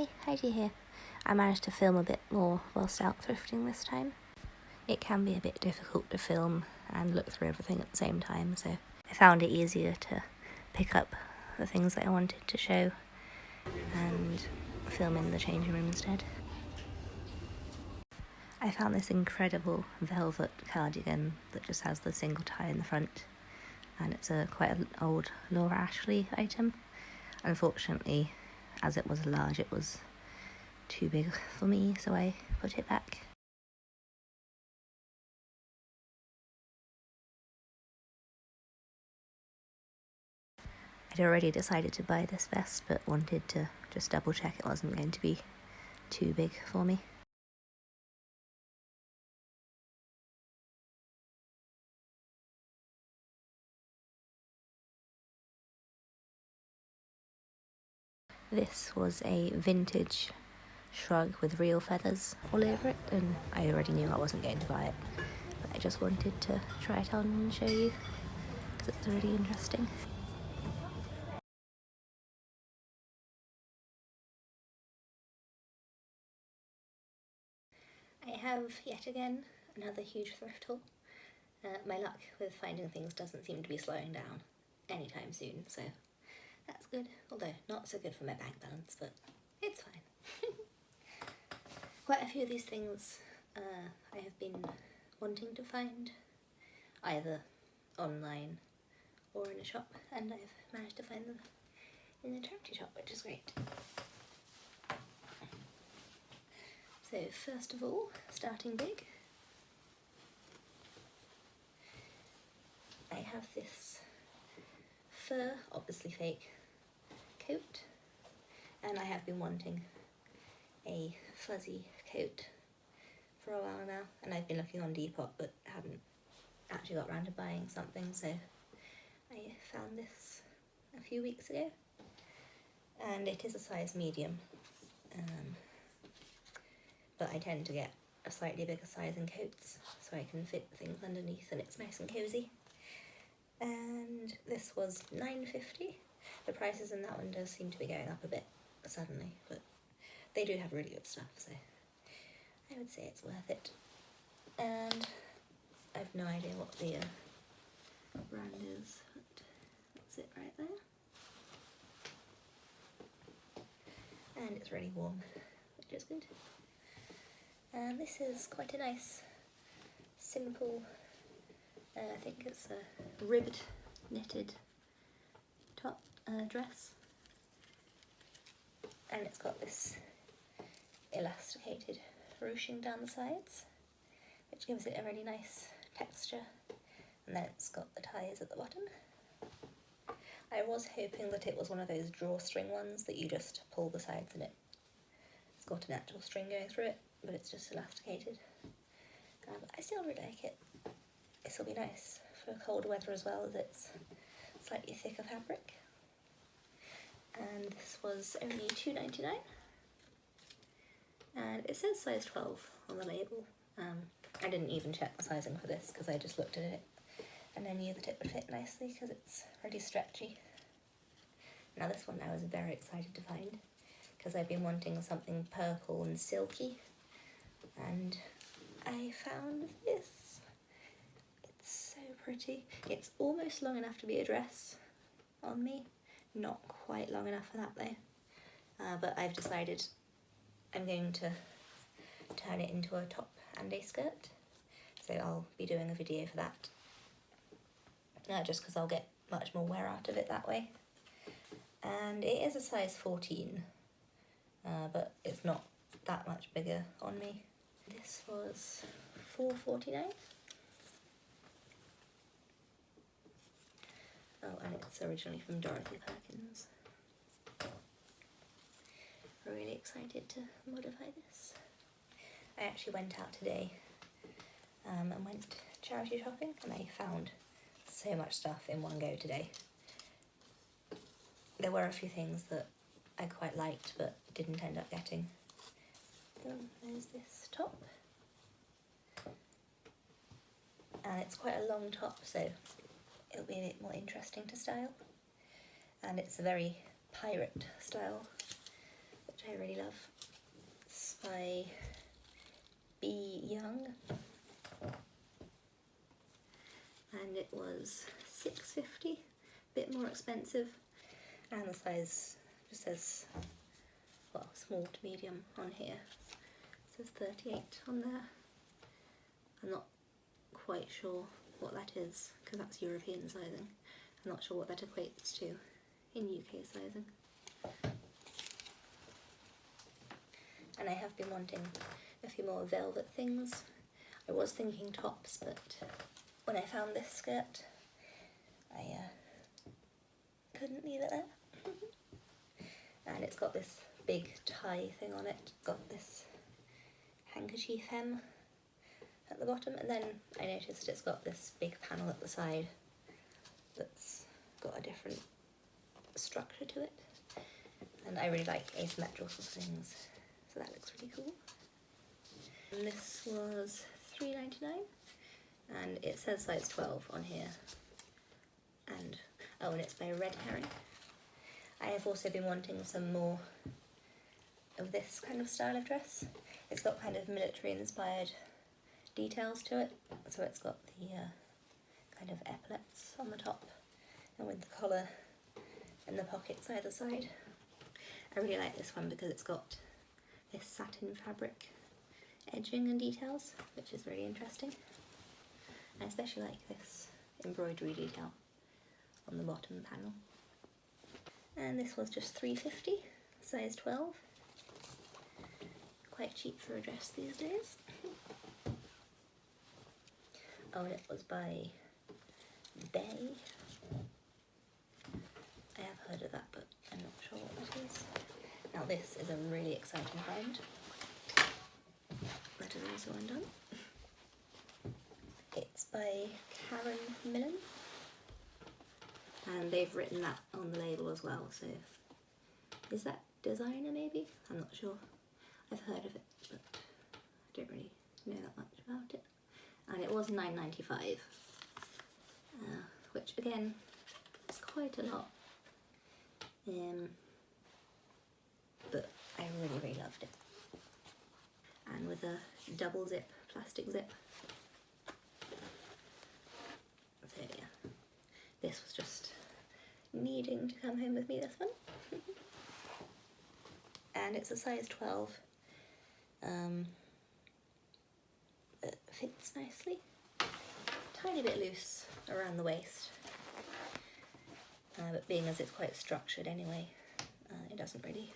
Hi, Heidi here. I managed to film a bit more whilst out thrifting this time. It can be a bit difficult to film and look through everything at the same time, so I found it easier to pick up the things that I wanted to show and film in the changing room instead. I found this incredible velvet cardigan that just has the single tie in the front, and it's quite an old Laura Ashley item. Unfortunately, as it was large, it was too big for me, so I put it back. I'd already decided to buy this vest, but wanted to just double check it wasn't going to be too big for me. This was a vintage shrug with real feathers all over it, and I already knew I wasn't going to buy it, but I just wanted to try it on and show you because it's really interesting. I have yet again another huge thrift haul. My luck with finding things doesn't seem to be slowing down anytime soon, so that's good, although not so good for my bank balance, but it's fine. Quite a few of these things I have been wanting to find, either online or in a shop, and I've managed to find them in the charity shop, which is great. So first of all, starting big, I have this fur, obviously fake, coat, and I have been wanting a fuzzy coat for a while now, and I've been looking on Depop but haven't actually got around to buying something, so I found this a few weeks ago, and it is a size medium, but I tend to get a slightly bigger size in coats so I can fit things underneath and it's nice and cosy. And this was $9.50. The prices in that one does seem to be going up a bit suddenly, but they do have really good stuff, so I would say it's worth it. And I have no idea what the brand is, but that's it right there. And it's really warm, which is good. And this is quite a nice, simple, I think it's a ribbed, knitted top dress. And it's got this elasticated ruching down the sides, which gives it a really nice texture. And then it's got the ties at the bottom. I was hoping that it was one of those drawstring ones that you just pull the sides and it's got an actual string going through it, but it's just elasticated. I still really like it. This will be nice for cold weather as well, as it's slightly thicker fabric. And this was only $2.99. And it says size 12 on the label. I didn't even check the sizing for this because I just looked at it and I knew that it would fit nicely because it's really stretchy. Now this one I was very excited to find because I've been wanting something purple and silky, and I found this. It's so pretty. It's almost long enough to be a dress on me, not quite long enough for that though, but I've decided I'm going to turn it into a top and a skirt, so I'll be doing a video for that, just because I'll get much more wear out of it that way. And it is a size 14, but it's not that much bigger on me. This was $4.49. Oh, and it's originally from Dorothy Perkins. I'm really excited to modify this. I actually went out today and went charity shopping, and I found so much stuff in one go today. There were a few things that I quite liked but didn't end up getting. There's this top, and it's quite a long top, so it'll be a bit more interesting to style. And it's a very pirate style, which which I really love. It's by B. Young, and it was $6.50, a bit more expensive, and the size just says, well, small to medium on here. It says 38 on there. I'm not quite sure what that is because that's European sizing. I'm not sure what that equates to in UK sizing. And I have been wanting a few more velvet things. I was thinking tops, but when I found this skirt, I couldn't leave it there. And it's got this big tie thing on it. Got this handkerchief hem at the bottom, and then I noticed it's got this big panel at the side that's got a different structure to it. And I really like asymmetrical things, so that looks really cool. And this was $3.99, and it says size 12 on here. And oh, and it's by Red Herring. I have also been wanting some more of this kind of style of dress. It's got kind of military inspired details to it, so it's got the kind of epaulets on the top and with the collar and the pockets either side. I really like this one because it's got this satin fabric edging and details, which is really interesting. I especially like this embroidery detail on the bottom panel. And this was just $3.50, size 12. Quite cheap for a dress these days. Oh, and it was by Bay. I have heard of that, but I'm not sure what that is. Now this is a really exciting find. That is also undone. It's by Karen Millen, and they've written that on the label as well, so is that designer maybe? I'm not sure. I've heard of it, but I don't really know that much about it. And it was $9.95, which again is quite a lot, but I really loved it. And with a double zip, plastic zip. So yeah, this was just needing to come home with me, this one. And it's a size 12. It fits nicely. Tiny bit loose around the waist, but being as it's quite structured anyway, it doesn't really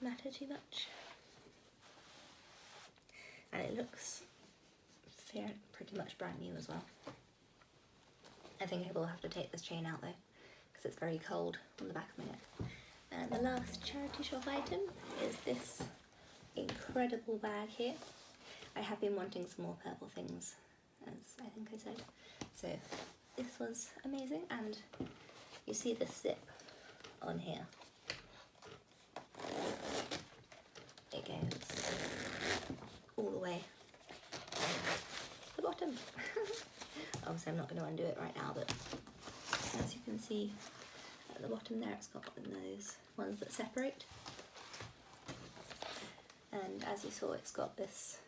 matter too much. And it looks pretty much brand new as well. I think I will have to take this chain out though, because it's very cold on the back of my neck. And the last charity shop item is this incredible bag here. I have been wanting some more purple things, as I think I said. So this was amazing, and you see the zip on here. It goes all the way to the bottom. Obviously I'm not going to undo it right now, but as you can see at the bottom there, it's got those ones that separate. And as you saw, it's got this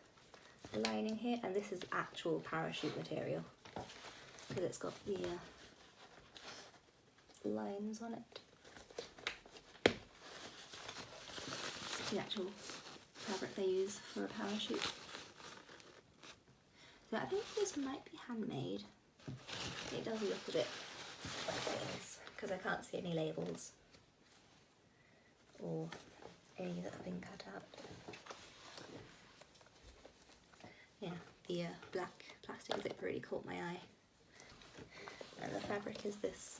lining here, and this is actual parachute material because it's got the lines on it. The actual fabric they use for a parachute. So I think this might be handmade. It does look a bit like it is because I can't see any labels or any that have been cut out. Yeah, the black plastic zip really caught my eye. And the fabric is this,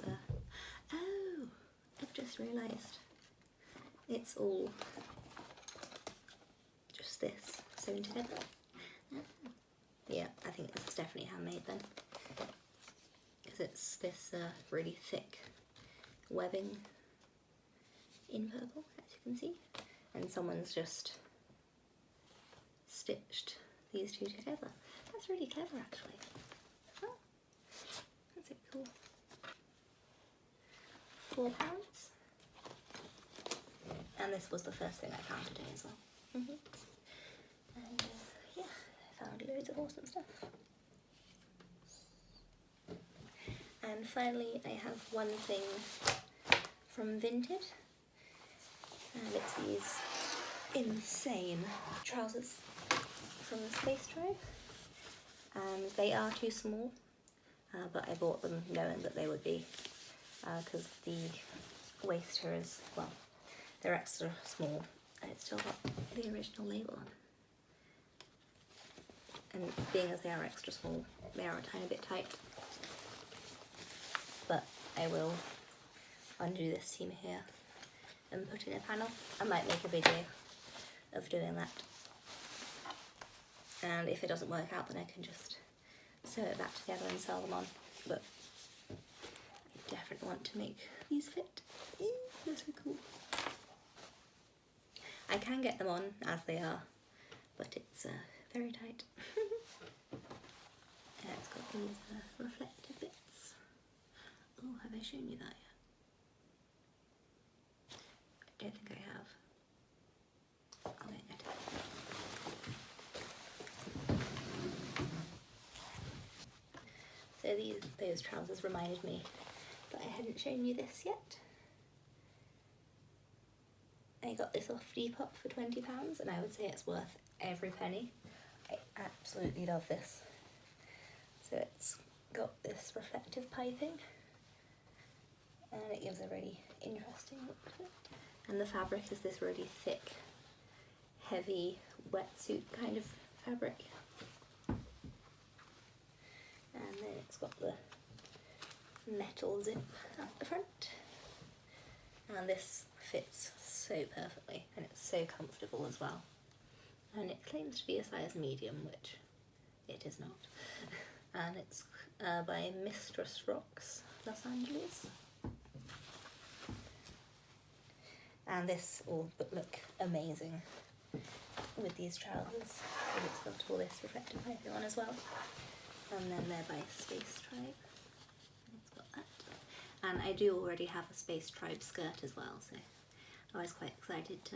oh, I've just realised. It's all just this sewn together. Yeah, I think it's definitely handmade then. Because it's this really thick webbing in purple, as you can see. And someone's just stitched these two together. That's really clever actually. Oh, that's it, cool. £4. And this was the first thing I found today as well. And yeah, I found loads of awesome stuff. And finally I have one thing from Vinted, and it's these insane trousers from the Space Tribe, and they are too small, but I bought them knowing that they would be, because the waist here is, well, they're extra small, and it's still got the original label on. And being as they are extra small, they are a tiny bit tight. But I will undo this seam here and put in a panel. I might make a video of doing that. And if it doesn't work out, then I can just sew it back together and sell them on. But I definitely want to make these fit. They're so cool. I can get them on as they are, but it's very tight. Yeah, it's got these reflective bits. Oh, have I shown you that yet? I don't think I have. I'll get it. So those trousers reminded me that I hadn't shown you this yet. I got this off Depop for £20, and I would say it's worth every penny. I absolutely love this. So it's got this reflective piping, and it gives a really interesting look to it. And the fabric is this really thick, heavy wetsuit kind of fabric. And then it's got the metal zip at the front. And this fits so perfectly, and it's so comfortable as well. And it claims to be a size medium, which it is not. And it's by Mistress Rocks, Los Angeles. And this will look amazing with these trousers, and it's got all this reflective piping on as well. And then they're by Space Tribe, and it's got that. And I do already have a Space Tribe skirt as well, so I was quite excited to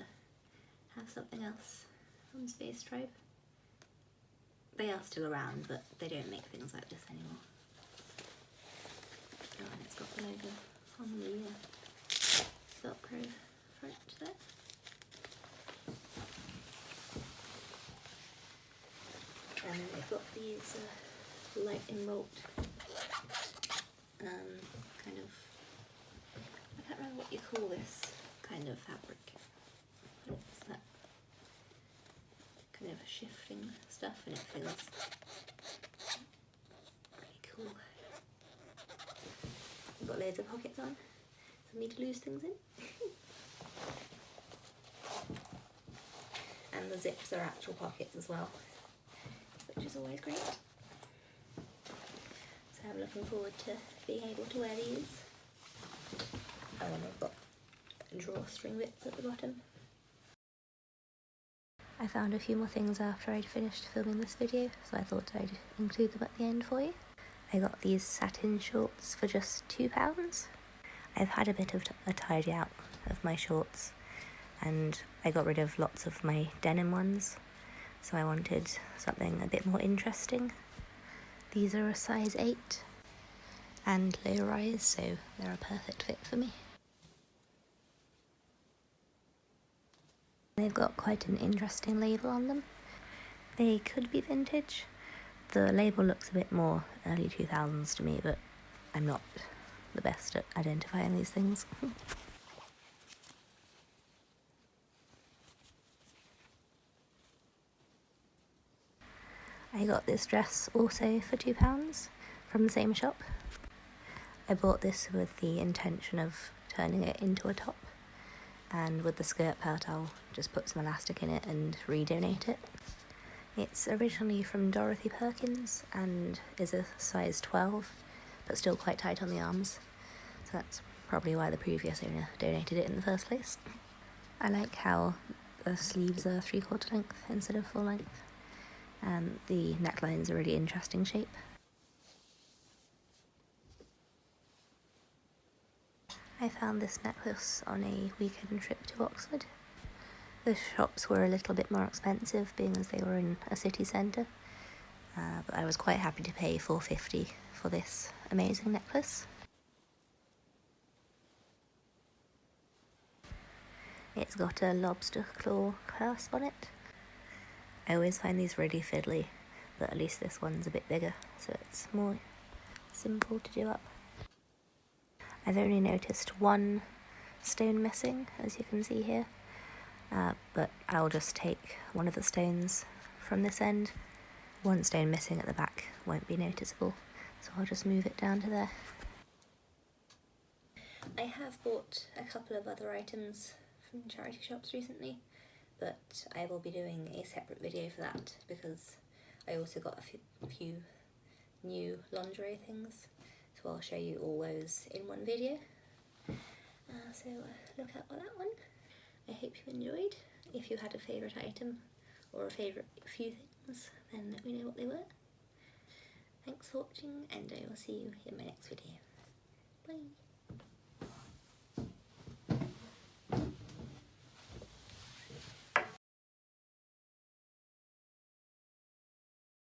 have something else from Space Tribe. They are still around, but they don't make things like this anymore. Oh, and it's got the logo on the Velcro front there. And then they've got these light enrolled kind of, I can't remember what you call this kind of fabric. It's that kind of shifting stuff, and it feels really cool. I've got loads of pockets on for me to lose things in. And the zips are actual pockets as well, which is always great. So I'm looking forward to being able to wear these. Oh, and they've got drawstring bits at the bottom. I found a few more things after I'd finished filming this video, so I thought I'd include them at the end for you. I got these satin shorts for just £2. I've had a bit of a tidy out of my shorts, and I got rid of lots of my denim ones, so I wanted something a bit more interesting. These are a size 8 and low rise, so they're a perfect fit for me. They've got quite an interesting label on them. They could be vintage. The label looks a bit more early 2000s to me, but I'm not the best at identifying these things. I got this dress also for £2 from the same shop. I bought this with the intention of turning it into a top, and with the skirt part I'll just put some elastic in it and redonate it. It's originally from Dorothy Perkins and is a size 12, but still quite tight on the arms, so that's probably why the previous owner donated it in the first place. I like how the sleeves are 3/4 length instead of full length, and the neckline's a really interesting shape. I found this necklace on a weekend trip to Oxford. The shops were a little bit more expensive, being as they were in a city centre, but I was quite happy to pay $4.50 for this amazing necklace. It's got a lobster claw clasp on it. I always find these really fiddly, but at least this one's a bit bigger, so it's more simple to do up. I've only noticed one stone missing, as you can see here, but I'll just take one of the stones from this end. One stone missing at the back won't be noticeable, so I'll just move it down to there. I have bought a couple of other items from charity shops recently, but I will be doing a separate video for that because I also got a few new lingerie things, so I'll show you all those in one video. So look out for that one. I hope you enjoyed. If you had a favourite item or a favourite few things, then let me know what they were. Thanks for watching, and I will see you in my next video.